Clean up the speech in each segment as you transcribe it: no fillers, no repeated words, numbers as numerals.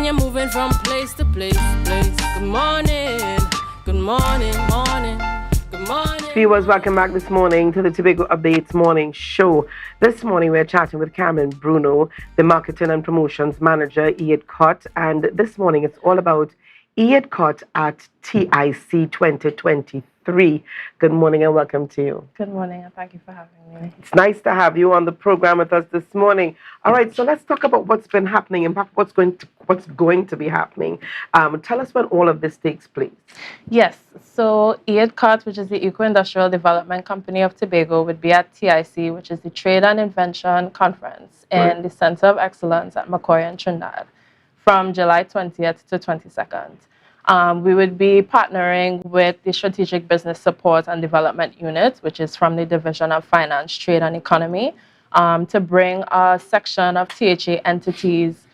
you're moving from place to place, place. Good morning, good morning, morning, good morning. Viewers, welcome back this morning to the Tobago Updates morning show. This morning we're chatting with Camryn Bruno, the Marketing and Promotions Manager, EIDCOT, and this morning it's all about EIDCOT at TIC 2023. Good morning and welcome to you. Good morning and thank you for having me. It's nice to have you on the program with us this morning. All right, so let's talk about what's been happening and what's going to be happening. Tell us when all of this takes place. Yes, so EIDCOT, which is the Eco-Industrial Development Company of Tobago, would be at TIC, which is the Trade and Invention Conference in the Center of Excellence at Macquarie and Trinidad, from July 20th to 22nd. We would be partnering with the Strategic Business Support and Development Unit, which is from the Division of Finance, Trade and Economy, to bring a section of THA entities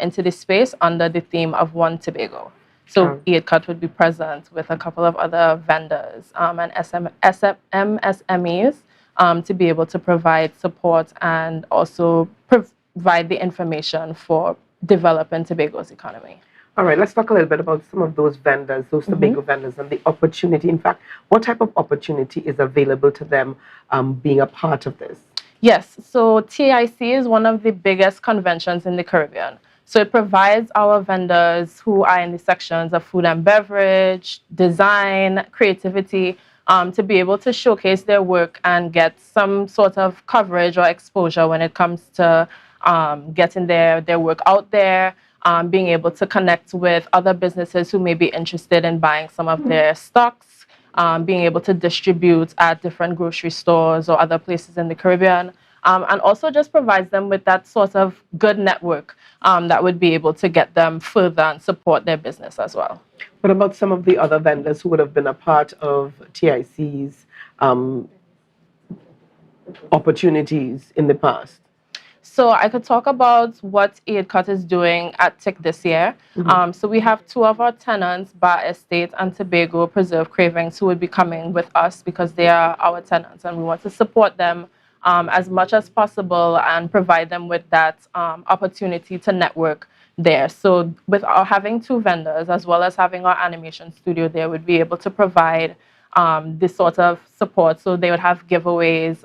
into the space under the theme of One Tobago. So EIDCOT would be present with a couple of other vendors and MSMEs to be able to provide support and also provide the information for developing Tobago's economy. All right, let's talk a little bit about some of those vendors, those Tobago vendors, and the opportunity. In fact, what type of opportunity is available to them being a part of this? Yes, so TIC is one of the biggest conventions in the Caribbean. So it provides our vendors who are in the sections of food and beverage, design, creativity, to be able to showcase their work and get some sort of coverage or exposure when it comes to getting their work out there, being able to connect with other businesses who may be interested in buying some of their stocks, being able to distribute at different grocery stores or other places in the Caribbean, and also just provides them with that sort of good network that would be able to get them further and support their business as well. What about some of the other vendors who would have been a part of TIC's opportunities in the past? So I could talk about what EIDCOT is doing at TIC this year. So we have two of our tenants, Bar Estate and Tobago Preserve Cravings, who would be coming with us because they are our tenants and we want to support them as much as possible and provide them with that opportunity to network there. So with our having two vendors, as well as having our animation studio there, would be able to provide this sort of support. So they would have giveaways,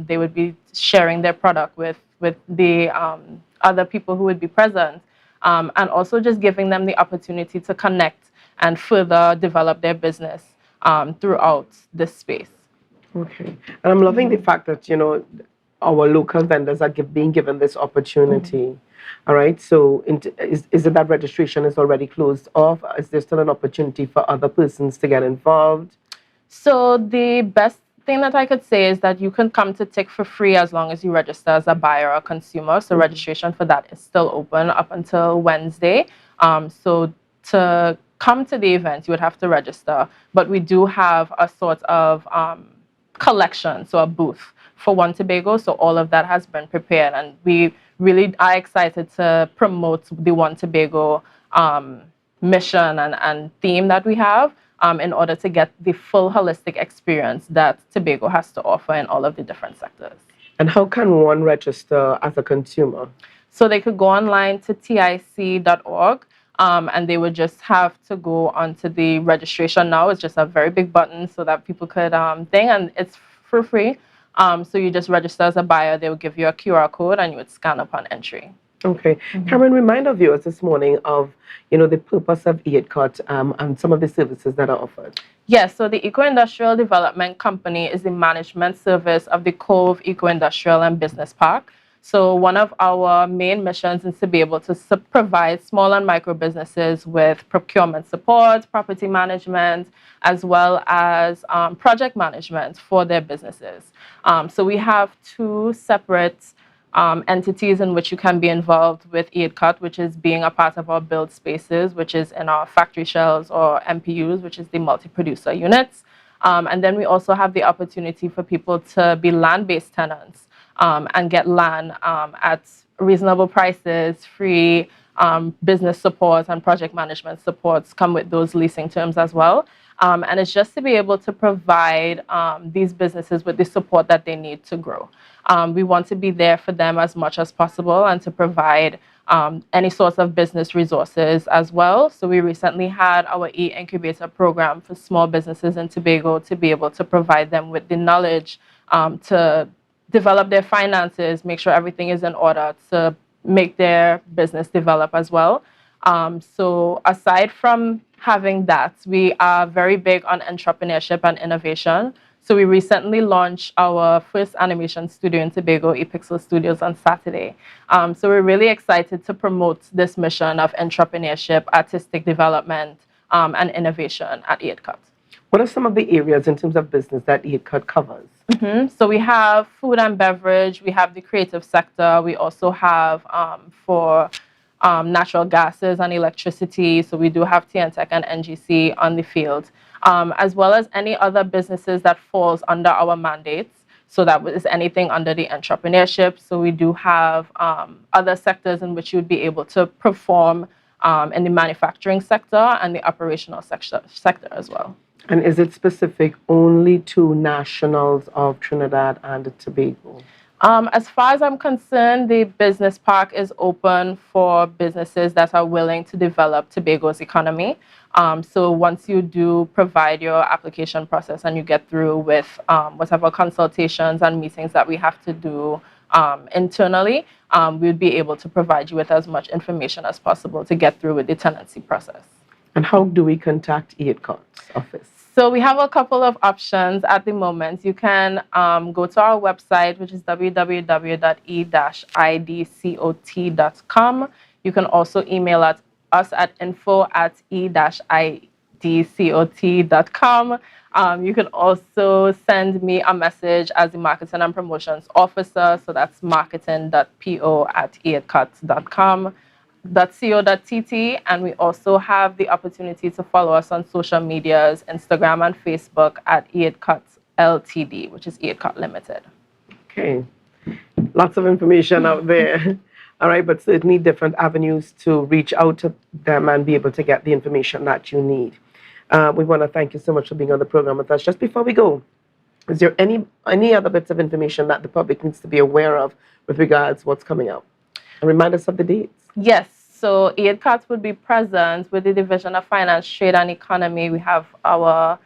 they would be sharing their product with the other people who would be present, and also just giving them the opportunity to connect and further develop their business throughout this space. Okay. And I'm loving the fact that, you know, our local vendors are being given this opportunity. All right. So is it that registration is already closed off? Is there still an opportunity for other persons to get involved? So the best thing that I could say is that you can come to TIC for free as long as you register as a buyer or consumer. So registration for that is still open up until Wednesday. So to come to the event, you would have to register. But we do have a sort of collection, so a booth for One Tobago. So all of that has been prepared. And we really are excited to promote the One Tobago mission and theme that we have. In order to get the full holistic experience that Tobago has to offer in all of the different sectors. And how can one register as a consumer? So they could go online to tic.org, and they would just have to go onto the registration now. It's just a very big button so that people could and it's for free. So you just register as a buyer. They will give you a QR code, and you would scan upon entry. Okay. Camryn, remind our viewers this morning of, you know, the purpose of EIDCOT and some of the services that are offered. Yes, so the Eco-Industrial Development Company is the management service of the Cove Eco-Industrial and Business Park. So one of our main missions is to be able to provide small and micro businesses with procurement support, property management, as well as project management for their businesses. So we have two separate entities in which you can be involved with EIDCOT, which is being a part of our build spaces, which is in our factory shells or MPUs, which is the multi-producer units. And then we also have the opportunity for people to be land-based tenants and get land at reasonable prices, free business support and project management supports come with those leasing terms as well. And it's just to be able to provide these businesses with the support that they need to grow. We want to be there for them as much as possible and to provide any sorts of business resources as well. So we recently had our e-incubator program for small businesses in Tobago to be able to provide them with the knowledge to develop their finances, make sure everything is in order to make their business develop as well. So aside from having that, we are very big on entrepreneurship and innovation. So we recently launched our first animation studio in Tobago, ePixel Studios, on Saturday. So we're really excited to promote this mission of entrepreneurship, artistic development, and innovation at EIDCOT. What are some of the areas in terms of business that EIDCOT covers? So we have food and beverage, we have the creative sector, we also have for natural gases and electricity. So we do have TNTech and NGC on the field, as well as any other businesses that falls under our mandates. So that is anything under the entrepreneurship. So we do have other sectors in which you'd be able to perform in the manufacturing sector and the operational sector as well. And is it specific only to nationals of Trinidad and Tobago? As far as I'm concerned, the business park is open for businesses that are willing to develop Tobago's economy. So once you do provide your application process and you get through with whatever consultations and meetings that we have to do internally, we'll be able to provide you with as much information as possible to get through with the tenancy process. And how do we contact EIDCOT's office? So we have a couple of options at the moment. You can go to our website, which is www.e-idcot.com. You can also email us at info@e-idcot.com. You can also send me a message as the Marketing and Promotions Officer. So that's marketing.po@eidcot.com. .co.tt, and we also have the opportunity to follow us on social medias, Instagram and Facebook at EIDCOT Ltd, which is EIDCOT Limited. Okay, lots of information out there. All right, but certainly different avenues to reach out to them and be able to get the information that you need. We want to thank you so much for being on the program with us. Just before we go, is there any other bits of information that the public needs to be aware of with regards to what's coming up? And remind us of the dates. Yes, so EIDCOT would be present with the Division of Finance, Trade and Economy. We have our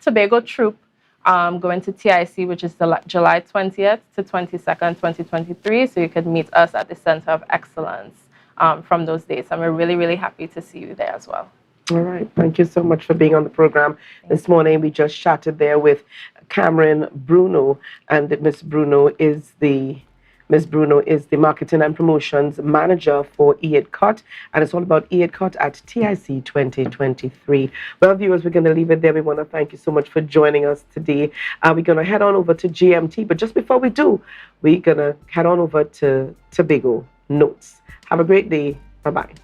Tobago troop going to TIC, which is July 20th to 22nd, 2023. So you could meet us at the Center of Excellence from those dates. And we're really, really happy to see you there as well. All right. Thank you so much for being on the program this morning. We just chatted there with Camryn Bruno, and Miss Bruno is the Marketing and Promotions Manager for EIDCOT, and it's all about EIDCOT at TIC 2023. Well, viewers, we're going to leave it there. We want to thank you so much for joining us today. We're going to head on over to GMT, but just before we do, we're going to head on over to Tobago Notes. Have a great day. Bye-bye.